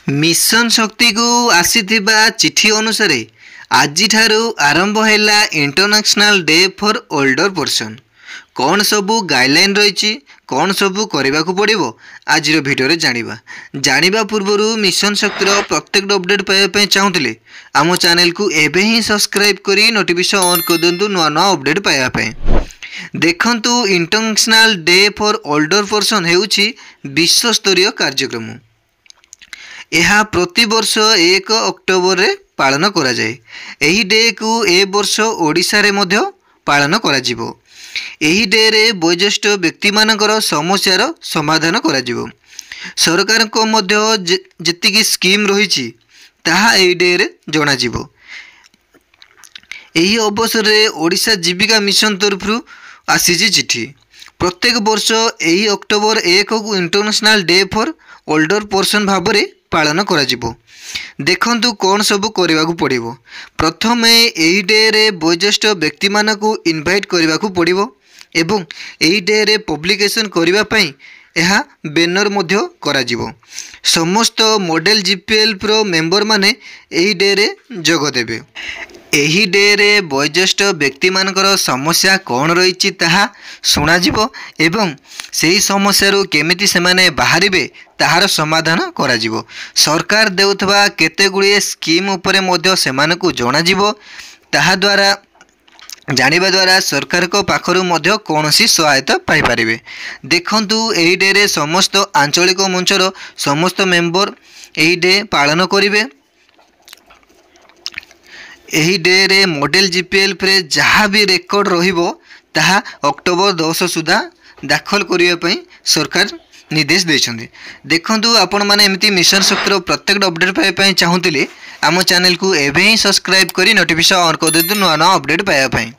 Mission शक्ति को आसीथिबा चिठी अनुसार आज आरंभ है international day for older person. कौन सबू गाइडलाइन रही कौन सबू करने को पड़ो आज भिडियो जानिबा पूर्वर मिशन शक्तिर प्रत्येक अपडेट पाइबा चाहूले आम चैनल को एबे ही सब्सक्राइब करी नोटिफिकेशन ऑन कर दिंतु नुआ नुआ अपडेट पाइबा। देखंतु international day for older person हेउछि विश्वस्तरीय कार्यक्रम। यह प्रति वर्ष 1 अक्टोबर रे पालन करा जाए। एही डे को ए वर्ष ओडिशा रे मध्य पालन करा जिवो। एही डे रे वयोज्येष्ठ व्यक्ति मानकर समस्यार समाधान करा जिवो। सरकार को मध्य जेतिकी स्कीम रही ताहा एही डे रे जणा जिवो। एही अवसर रे ओडिशा जीविका मिशन तरफ आसीची चिठी। प्रत्येक वर्ष एही अक्टोबर 1 को international day for older person भाव में पालन करा जिवो। देखंतु कौन सबू करने को पड़ो। प्रथम यही डे रे वयोज्येष्ठ व्यक्ति मानकु इनवाइट करने को पड़ो एवं यही डे रे पब्लिकेशन करने पाई यह बैनर मध्य करा जिवो। समस्त मॉडल जीपीएल प्रो मेंबर माने यही डे रे जोग देबे। एही डे रे वयोज्येष्ठ व्यक्ति मानकर समस्या कौन रही ताहा शुणा जिवो एवं सही समस्या केमिति सेमाने बाहरिबे ताहार समाधान करा जिवो। सरकार देउथबा केते गुड़िए स्कीम उपरे मध्य सेमानकु जणा जिवो। ताहा द्वारा जानिबा द्वारा सरकार को पाखरु मध्य कोनोसी सहायता पाई परिबे। देखंतु एही डे रे समस्त आंचलिक मंचर समस्त मेंबर एही डे पालन करिवे। एही डे रे मॉडल जीपीएल पे जहाँ भी रेकर्ड रहिबो ताहा अक्टोबर 10 सुधा दाखल करने पई सरकार निर्देश देछन्ते। देखंतु आपण माने एमती मिशन शक्तिर प्रत्येक अपडेट पाइबा पई चाहूतिले आम चैनल को एबे ही सब्सक्राइब करी नोटिफिकेशन ऑन कर देतु नुआ नुआ अपडेट पाइबा पई।